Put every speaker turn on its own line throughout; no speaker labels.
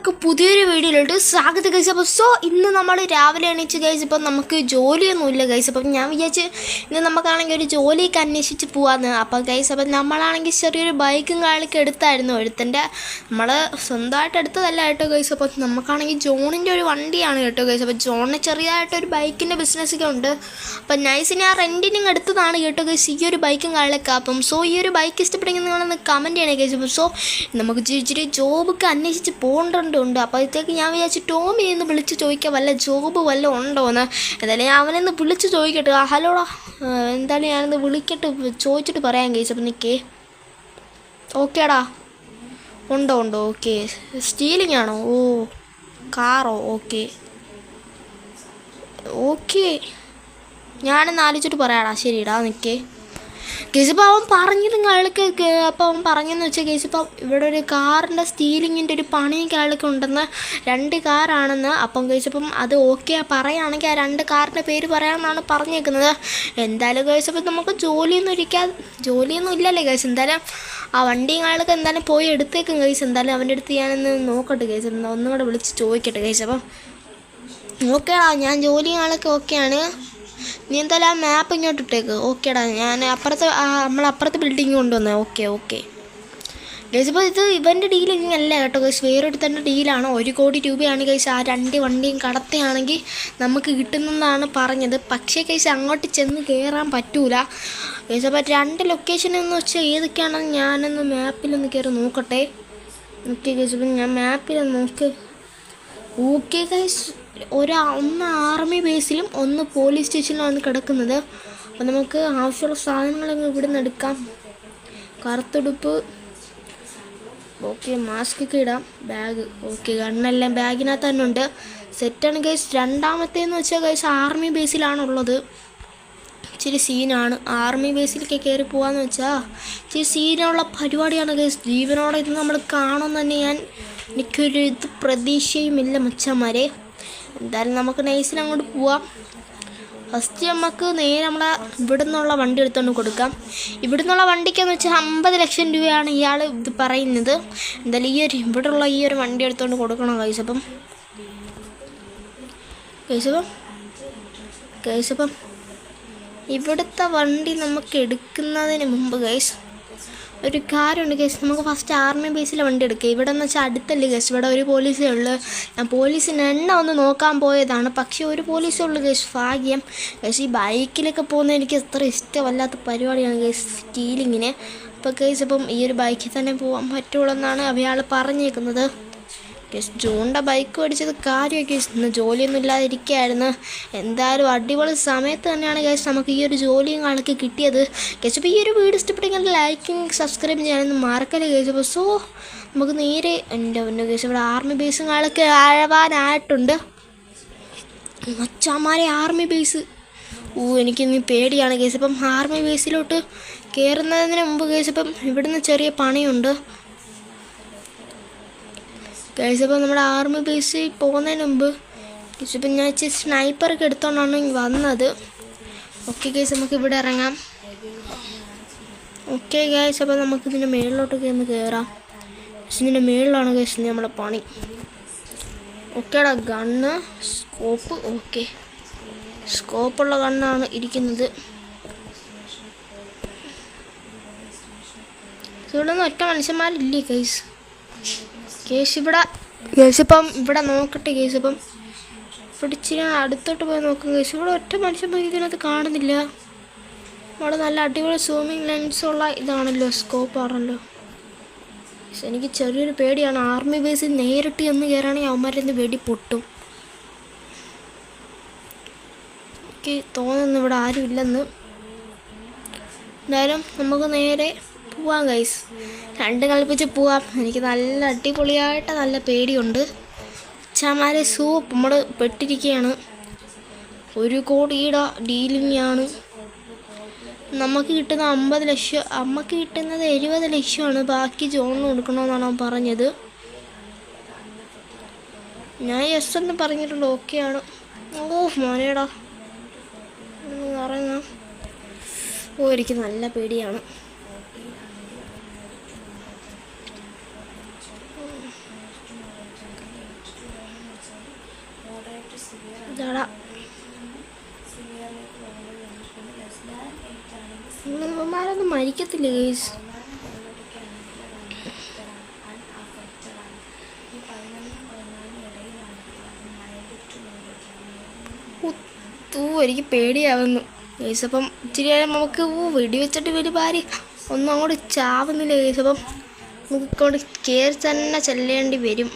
എല്ലാവർക്കും പുതിയൊരു വീഡിയോയിലോട്ട് സ്വാഗതം ഗൈസ്. അപ്പോൾ ഇന്ന് നമ്മൾ രാവിലെ എണീച്ച് ഗൈസ്. ഇപ്പം നമുക്ക് ജോലിയൊന്നുമില്ല ഗൈസ്. അപ്പം ഞാൻ വിചാരിച്ച് ഇന്ന് നമുക്കാണെങ്കിൽ ഒരു ജോലിയൊക്കെ അന്വേഷിച്ച് പോകാമെന്ന്. അപ്പം ഗൈസ് അപ്പം നമ്മളാണെങ്കിൽ ചെറിയൊരു ബൈക്കും കാളൊക്കെ എടുത്തായിരുന്നു. എടുത്തിൻ്റെ നമ്മൾ സ്വന്തമായിട്ട് എടുത്തതല്ല കേട്ടോ ഗൈസ്. അപ്പം നമുക്കാണെങ്കിൽ ജോണിൻ്റെ ഒരു വണ്ടിയാണ് കേട്ടോ ഗൈസ്. അപ്പോൾ ജോണിന് ചെറിയതായിട്ടൊരു ബൈക്കിൻ്റെ ബിസിനസ്സൊക്കെ ഉണ്ട്. അപ്പം നൈസിന് ആ റെൻറ്റിനും എടുത്തതാണ് കേട്ടോ ഗൈസ് ഈ ഒരു ബൈക്കും കാളൊക്കെ. അപ്പം ഈ ഒരു ബൈക്ക് ഇഷ്ടപ്പെടുമെങ്കിൽ നിങ്ങളൊന്ന് കമൻറ്റ് ചെയ്യണേ ഗൈസ്. അപ്പം നമുക്ക് ഇച്ചിരി ജോബൊക്കെ അന്വേഷിച്ച് പോകേണ്ടതുണ്ട്. അപ്പോഴത്തേക്ക് ഞാൻ വിചാരിച്ചു ടോമിനെ ഒന്ന് വിളിച്ച് ചോദിക്കാം വല്ല ജോബ് വല്ലതും ഉണ്ടോയെന്ന്. എന്തായാലും ഞാൻ അവനൊന്ന് വിളിച്ച് ചോദിക്കട്ടെ. ഹലോടാ, എന്തായാലും ഞാനൊന്ന് വിളിക്കട്ട് ചോദിച്ചിട്ട് പറയാം കേസ്. അപ്പം നിൽക്കേ. ഓക്കേടാ, ഉണ്ടോ ഓക്കെ. സ്റ്റീലിംഗ് ആണോ? ഓ, കാറോ? ഓക്കെ ഞാനൊന്ന് ആലോചിച്ചിട്ട് പറയാടാ. ശരിടാ, നിൽക്കേ കേസ്. ഇപ്പോൾ അവൻ പറഞ്ഞതും കാളൊക്കെ. അപ്പോൾ അവൻ പറഞ്ഞെന്ന് വെച്ചാൽ കേസ് ഇപ്പം ഇവിടെ ഒരു കാറിൻ്റെ സ്റ്റീലിങ്ങിൻ്റെ ഒരു പണിയും കാളൊക്കെ ഉണ്ടെന്ന്. 2 കാറാണെന്ന്. അപ്പം കേസ് ഇപ്പം അത് ഓക്കെ പറയുകയാണെങ്കിൽ ആ 2 കാറിൻ്റെ പേര് പറയാമെന്നാണ് പറഞ്ഞേക്കുന്നത്. എന്തായാലും കേസ് ഇപ്പം നമുക്ക് ജോലിയൊന്നും ഇല്ലല്ലേ കേസ്. എന്തായാലും ആ വണ്ടിയും കാളൊക്കെ എന്തായാലും പോയി എടുത്തേക്കും കേസ്. എന്തായാലും അവൻ്റെ അടുത്ത് ഞാനൊന്ന് നോക്കട്ടെ കേസ്. ഒന്നും കൂടെ വിളിച്ച് ചോദിക്കട്ടെ കേസ്. അപ്പം ഓക്കേടാ, ഞാൻ ജോലിയും കാളൊക്കെ ഓക്കെയാണ്. നീ എന്തായാലും ആ മാപ്പ് ഇങ്ങോട്ട് ഇട്ടേക്ക്. ഓക്കേടാ, ഞാൻ നമ്മളപ്പുറത്തെ ബിൽഡിങ് കൊണ്ടുവന്നേ. Okay guys. ഇപ്പോൾ ഇത് ഇവൻ്റെ ഡീലിങ് അല്ല കേട്ടോ ഗൈസ്, വേറൊരുത്തൻ്റെ ഡീലാണ്. 1 കോടി രൂപയാണ് ഗൈസ് ആ 2 വണ്ടിയും കടത്തുകയാണെങ്കിൽ നമുക്ക് കിട്ടുന്നതെന്നാണ് പറഞ്ഞത്. പക്ഷേ ഗൈസ് അങ്ങോട്ട് ചെന്ന് കയറാൻ പറ്റൂല ഗൈസ്. അപ്പോൾ 2 ലൊക്കേഷൻ എന്ന് വെച്ചാൽ ഏതൊക്കെയാണെന്ന് ഞാനൊന്ന് മാപ്പിലൊന്ന് കയറി നോക്കട്ടെ. ഓക്കെ ഗൈസ്, അപ്പം ഞാൻ മാപ്പിലൊന്ന് നോക്ക്. ഓക്കെ ഗൈസ്, ഒന്ന് ആർമി ബേസിലും ഒന്ന് പോലീസ് സ്റ്റേഷനിലാണ് കിടക്കുന്നത്. അപ്പോൾ നമുക്ക് ആവശ്യമുള്ള സാധനങ്ങളൊക്കെ ഇവിടെ നിന്ന് എടുക്കാം. കറുത്തുടുപ്പ്, ഓക്കെ. മാസ്ക് ഒക്കെ ഇടാം. Bag, okay. ഗണ്ണെല്ലാം ബാഗിനകത്ത് തന്നെ ഉണ്ട്. സെറ്റാണ് ഗൈസ്. രണ്ടാമത്തേന്ന് വെച്ചാൽ ഗൈസ് ആർമി ബേസിലാണുള്ളത്. ഇച്ചിരി സീനാണ്. ആർമി ബേസിലേക്ക് കയറി പോകാമെന്ന് വെച്ചാൽ ഇച്ചിരി സീനുള്ള പരിപാടിയാണ് ഗൈസ്. ജീവനോടെ ഇത് നമ്മൾ കാണുമെന്ന് തന്നെ എനിക്കൊരു പ്രതീക്ഷയുമില്ല മച്ചന്മാരെ. എന്തായാലും നമുക്ക് നൈസിൽ അങ്ങോട്ട് പോവാം. ഫസ്റ്റ് നമുക്ക് നേരെ ഇവിടെ നിന്നുള്ള വണ്ടി എടുത്തുകൊണ്ട് കൊടുക്കാം. ഇവിടെ നിന്നുള്ള വണ്ടിക്കെന്ന് വെച്ചാൽ 50 ലക്ഷം രൂപയാണ് ഇയാൾ ഇത് പറയുന്നത്. എന്തായാലും ഇവിടെയുള്ള ഈ ഒരു വണ്ടി എടുത്തുകൊണ്ട് കൊടുക്കണം ഗൈസ്. അപ്പം ഇവിടുത്തെ വണ്ടി നമുക്ക് എടുക്കുന്നതിന് മുമ്പ് ഗൈസ് ഒരു കാര്യമുണ്ട് ഗൈസ്. നമുക്ക് ഫസ്റ്റ് ആർമി ബേസിലെ വണ്ടി എടുക്കുക. ഇവിടെ എന്ന് വെച്ചാൽ അടുത്തല്ലേ ഗൈസ്. ഇവിടെ ഒരു പോലീസേ ഉള്ളൂ. ഞാൻ പോലീസിന് ഒന്ന് നോക്കാൻ പോയതാണ്. പക്ഷേ ഒരു പോലീസേ ഉള്ളൂ ഗൈസ്. ഭാഗ്യം ഗൈസ്. ഈ ബൈക്കിലൊക്കെ പോകുന്നത് എനിക്ക് അത്ര ഇഷ്ടമല്ലാത്ത പരിപാടിയാണ് ഗൈസ്, സ്റ്റീലിങ്ങിന്. അപ്പോൾ ഗൈസ് ഇപ്പം ഈ ഒരു ബൈക്കിൽ തന്നെ പോകാൻ പറ്റുള്ളൂ എന്നാണ് അയാൾ പറഞ്ഞേക്കുന്നത് ഗൈസ്. ജോണിൻ്റെ ബൈക്ക് മേടിച്ചത് കാര്യമൊക്കെ ഗൈസ്. ഇന്ന് ജോലിയൊന്നും ഇല്ലാതിരിക്കുകയായിരുന്നു. എന്തായാലും അടിപൊളി സമയത്ത് തന്നെയാണ് ഗൈസ് നമുക്ക് ഈ ഒരു ജോലിയും കാളൊക്കെ കിട്ടിയത് ഗൈസ്. അപ്പോൾ ഈ ഒരു വീഡിയോ ഇഷ്ടപ്പെട്ടെങ്കിൽ ലൈക്കും സബ്സ്ക്രൈബ് ചെയ്യാനൊന്നും മറക്കല്ലേ ഗൈസ്. അപ്പോൾ നമുക്ക് നേരെ എൻ്റെ ഗൈസ് ഇവിടെ ആർമി ബേസും കാളൊക്കെ ആഴവാനായിട്ടുണ്ട് മച്ചാമാരെ. ആർമി ബേസ് എനിക്കിന്ന് പേടിയാണ് ഗൈസ്. അപ്പം ആർമി ബേസിലോട്ട് കയറുന്നതിന് മുമ്പ് ഗൈസ് ഇപ്പം ഇവിടുന്ന് ചെറിയ പണിയുണ്ട് ഗൈസ്. അപ്പോൾ നമ്മുടെ ആർമി ബേസിൽ പോകുന്നതിന് മുമ്പ് ഗൈസ് ഇപ്പം ഞാൻ ഇച്ചിരി സ്നൈപ്പറൊക്കെ എടുത്തോണ്ടാണ് വന്നത്. ഓക്കെ ഗൈസ്, നമുക്ക് ഇവിടെ ഇറങ്ങാം. ഓക്കെ ഗൈസ്, അപ്പോൾ നമുക്ക് ഇതിൻ്റെ മേളിലോട്ടൊക്കെ ഒന്ന് കയറാം. പക്ഷെ ഇതിൻ്റെ മേളിലാണ് ഗൈസ് നമ്മളെ പണി. ഓക്കേടാ, ഗണ്ണ്, സ്കോപ്പ്. ഓക്കെ, സ്കോപ്പുള്ള ഗണ്ണാണ് ഇരിക്കുന്നത്. ഇവിടെ ഒന്നും ഒറ്റ മനുഷ്യന്മാരില്ലേ ഗൈസ്. ഇപ്പം ഇവിടെ നോക്കട്ടെ കേസ്. ഇപ്പം ഇവിടെ ഇച്ചിരി അടുത്തോട്ട് പോയി നോക്കും കേസ്. ഇവിടെ ഒറ്റ മനുഷ്യന്മാർ ഇതിനകത്ത് കാണുന്നില്ല. ഇവിടെ നല്ല അടിപൊളി സൂമിങ് ലെൻസുള്ള ഇതാണല്ലോ, സ്കോപ്പാണല്ലോ. എനിക്ക് ചെറിയൊരു പേടിയാണ്. ആർമി ബേസിൽ നേരിട്ട് എന്ന് കയറുകയാണെങ്കിൽ അവന്മാരിന്ന് വെടി പൊട്ടും. എനിക്ക് തോന്നുന്നു ഇവിടെ ആരും ഇല്ലെന്ന്. എന്തായാലും നമുക്ക് നേരെ പോവാം ഗൈസ്. 2 കളിപ്പിച്ച് പോവാം. എനിക്ക് നല്ല അടിപൊളിയായിട്ട് നല്ല പേടിയുണ്ട് ചമാരെ. നമ്മൾ പെട്ടിരിക്കുകയാണ്. 1 കോടിയുടെ ഡീലിംഗ് ആണ്. നമുക്ക് കിട്ടുന്ന 50 ലക്ഷം, അമ്മക്ക് കിട്ടുന്നത് 70 ലക്ഷമാണ്. ബാക്കി ജോണിന് കൊടുക്കണമെന്നാണ് അവൻ പറഞ്ഞത്. ഞാൻ യെസ് എന്ന് പറഞ്ഞിട്ടുണ്ട്. ഓക്കെയാണ്. മോനേടാ ഇറങ്ങാം. എനിക്ക് നല്ല പേടിയാണ്. ഇതാടാ ഇവന്മാരൊന്നും മരിക്കത്തില്ല ഗൈസ്. എനിക്ക് പേടിയാവുന്നു ഗൈസ്. അപ്പം ഇച്ചിരി നേരം നമുക്ക് വെടിവെച്ചിട്ട് വലിയ ഭാര്യ ഒന്നും അങ്ങോട്ട് ചാവുന്നില്ല ഗൈസ്. അപ്പം നമുക്ക് ഇങ്ങോട്ട് കയറി തന്നെ ചെല്ലേണ്ടി വരും.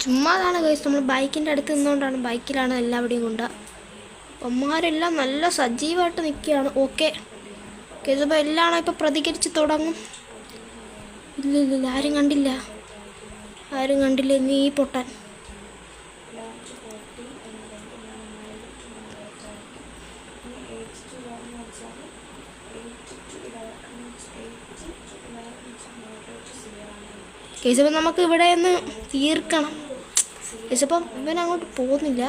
ചുമ്മാതാണ് ഗൈസ്, നമ്മൾ ബൈക്കിൻ്റെ അടുത്ത് നിന്നുകൊണ്ടാണ്, ബൈക്കിലാണ് എല്ലാവിടെയും കൊണ്ട്. അമ്മമാരെല്ലാം നല്ല സജീവമായിട്ട് നിൽക്കുകയാണ്. ഓക്കെ ഗൈസ്, അപ്പോൾ എല്ലാം ഇപ്പോൾ പ്രതികരിച്ച് തുടങ്ങും. ഇല്ല ആരും കണ്ടില്ല നീ പൊട്ടാൻ. കേസപ്പം നമുക്ക് ഇവിടെ നിന്ന് തീർക്കണം. കേസപ്പം ഇവൻ അങ്ങോട്ട് പോകുന്നില്ല.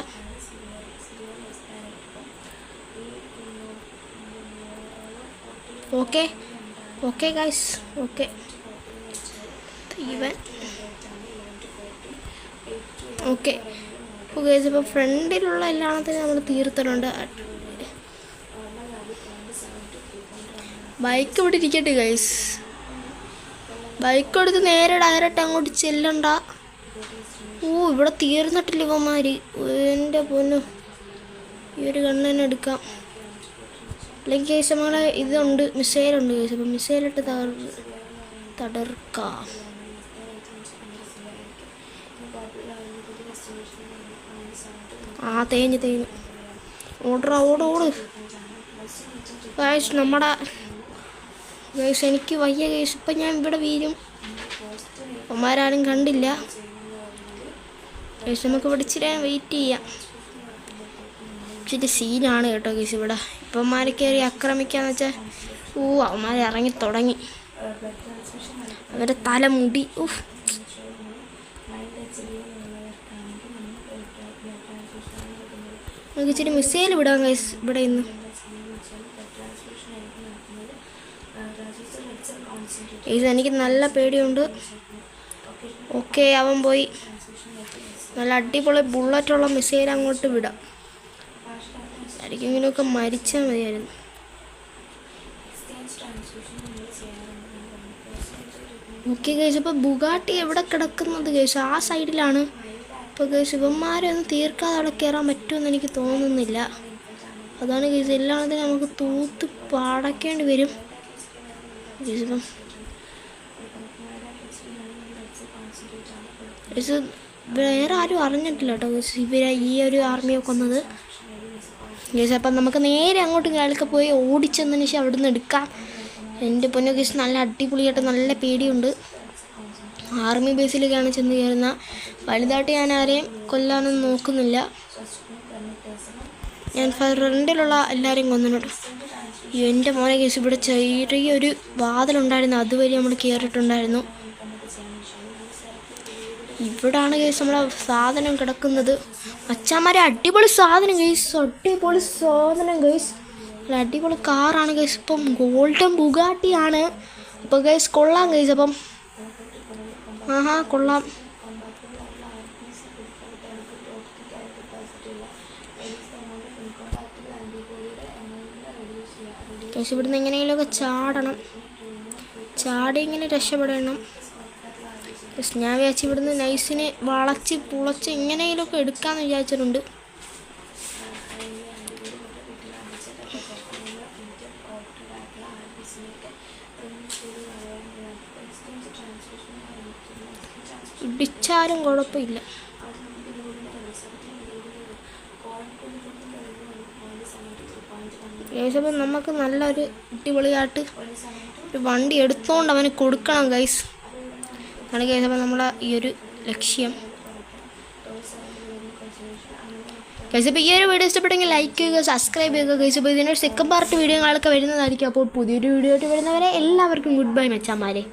ഓക്കെ ഗൈസ്, ഓക്കെ ഇവൻ ഓക്കെ. അപ്പോൾ ഗൈസ് ഇപ്പോൾ ഫ്രണ്ടിലുള്ള എല്ലാത്തിനും നമ്മൾ തീർത്തിട്ടുണ്ട്. ബൈക്ക് ഇവിടെ ഇരിക്കട്ടെ ഗൈസ്. ബൈക്ക് എടുത്ത് നേരെ ഡയറക്റ്റ് അങ്ങോട്ട് ചെല്ലണ്ട. ഇവിടെ തീർന്നിട്ടില്ല ഇവന്മാർ. എൻ്റെ പൊന്നു, ഈ ഒരു ഗണ്ണ് തന്നെ എടുക്കാം. അല്ലെങ്കിൽ കേസ് നമ്മളെ ഇതുണ്ട്, മിസൈലുണ്ട് കേസ്. അപ്പം മിസൈലിട്ട് തകർക്കാം. തേഞ്ഞ് ഓട് ഗൈസ്. നമ്മുടെ ഗൈസ് എനിക്ക് വയ്യ ഗൈസ്. ഇപ്പം ഞാൻ ഇവിടെ വീഴും. അമ്മമാരാരും കണ്ടില്ല ഗൈസ്. നമുക്ക് ഇവിടെ ഇച്ചിരി വെയിറ്റ് ചെയ്യാം. ഇച്ചിരി സീനാണ് കേട്ടോ ഗൈസ് ഇവിടെ. ഇപ്പം അമ്മമാരെ കയറി ആക്രമിക്കാന്ന് വെച്ചാൽ അവന്മാർ ഇറങ്ങി തുടങ്ങി. അവരുടെ തലമുടി നമുക്ക് ഇച്ചിരി മിസൈൽ വിടാം ഗൈസ് ഇവിടെ ഇന്ന്. എനിക്ക് നല്ല പേടിയുണ്ട്. ഓക്കെ അവൻ പോയി. നല്ല അടിപൊളി ബുള്ളറ്റുള്ള മിസൈൽ അങ്ങോട്ട് വിടാം. ആയിരിക്കെങ്കിലുമൊക്കെ മരിച്ചാൽ മതിയായിരുന്നു. ഓക്കെ ഗൈസ്, ഇപ്പോൾ ബുഗാട്ടി എവിടെ കിടക്കുന്നത് ഗൈസ്? ആ സൈഡിലാണ്. ഇപ്പോൾ ഗൈസ് ഇവന്മാരെ ഒന്നും തീർക്കാതെ അവിടെ കയറാൻ പറ്റുമെന്ന് എനിക്ക് തോന്നുന്നില്ല. അതാണ് ഗൈസ്, എല്ലാത്തിനും നമുക്ക് തൂത്ത് പാടക്കേണ്ടി വരും ഗൈസ്. ഇപ്പം ഗൈസ് വേറെ ആരും അറിഞ്ഞിട്ടില്ല കേട്ടോ ഗൈസ് ഇവരെ ഈ ഒരു ആർമിയെ കൊന്നത് ഗൈസ്. അപ്പം നമുക്ക് നേരെ അങ്ങോട്ട് കേൾക്കെ പോയി ഓടിച്ചെന്നതിന് ശേഷം അവിടെ നിന്ന് എടുക്കാം. എൻ്റെ പൊന്നു ഗൈസ് നല്ല അടിപൊളിയായിട്ട് നല്ല പേടിയുണ്ട്. ആർമി ബേസിലേക്കാണ് ചെന്ന് കയറുന്ന. വലുതായിട്ട് ഞാൻ ആരെയും കൊല്ലാനൊന്നും നോക്കുന്നില്ല. ഞാൻ ഫ്രണ്ടിലുള്ള എല്ലാവരെയും കൊന്നിട്ടുണ്ട്. എൻ്റെ മോനെ കേസ് ഇവിടെ ചെറിയൊരു വാതിലുണ്ടായിരുന്നു, അതുവരെ നമ്മൾ കയറിയിട്ടുണ്ടായിരുന്നു. ഇവിടാണ് കേസ് നമ്മളെ സാധനം കിടക്കുന്നത്. അച്ഛന്മാരെ അടിപൊളി സാധനം ഗൈസ്, അടിപൊളി സാധനം ഗൈസ്. അടിപൊളി കാറാണ് ഗൈസ്. ഇപ്പം ഗോൾഡൻ ബുഗാട്ടിയാണ്. അപ്പോൾ ഗൈസ് കൊള്ളാം ഗൈസ്. അപ്പം കൊള്ളാം. ഗൈസ് ഇവിടുന്ന് എങ്ങനെയെങ്കിലുമൊക്കെ ചാടണം. ചാടി ഇങ്ങനെ രക്ഷപ്പെടണം. ഞാൻ വിചാരിച്ചു ഇവിടുന്ന് നൈസിന് വളച്ച് പുളച്ച് എങ്ങനെയെങ്കിലുമൊക്കെ എടുക്കാമെന്ന് വിചാരിച്ചിട്ടുണ്ട്. ഇടിച്ചാലും കുഴപ്പമില്ല. ഗൈസ് നമുക്ക് നല്ലൊരു അടിപൊളിയായിട്ട് ഒരു വണ്ടി എടുത്തുകൊണ്ട് അവന് കൊടുക്കണം ഗൈസ്. ആണ് ഗൈസ് അപ്പം നമ്മളെ ഈ ഒരു ലക്ഷ്യം ഗൈസ്. അപ്പോൾ ഈ ഒരു വീഡിയോ ഇഷ്ടപ്പെട്ടെങ്കിൽ ലൈക്ക് ചെയ്യുക, സബ്സ്ക്രൈബ് ചെയ്യുക ഗൈസ്. അപ്പോൾ ഇതിൻ്റെ സെക്കൻഡ് പാർട്ട് വീഡിയോകളൊക്കെ വരുന്നതായിരിക്കും. അപ്പോൾ പുതിയൊരു വീഡിയോ ആയിട്ട് വരുന്നവരെ എല്ലാവർക്കും ഗുഡ് ബൈ മച്ചാന്മാരെ.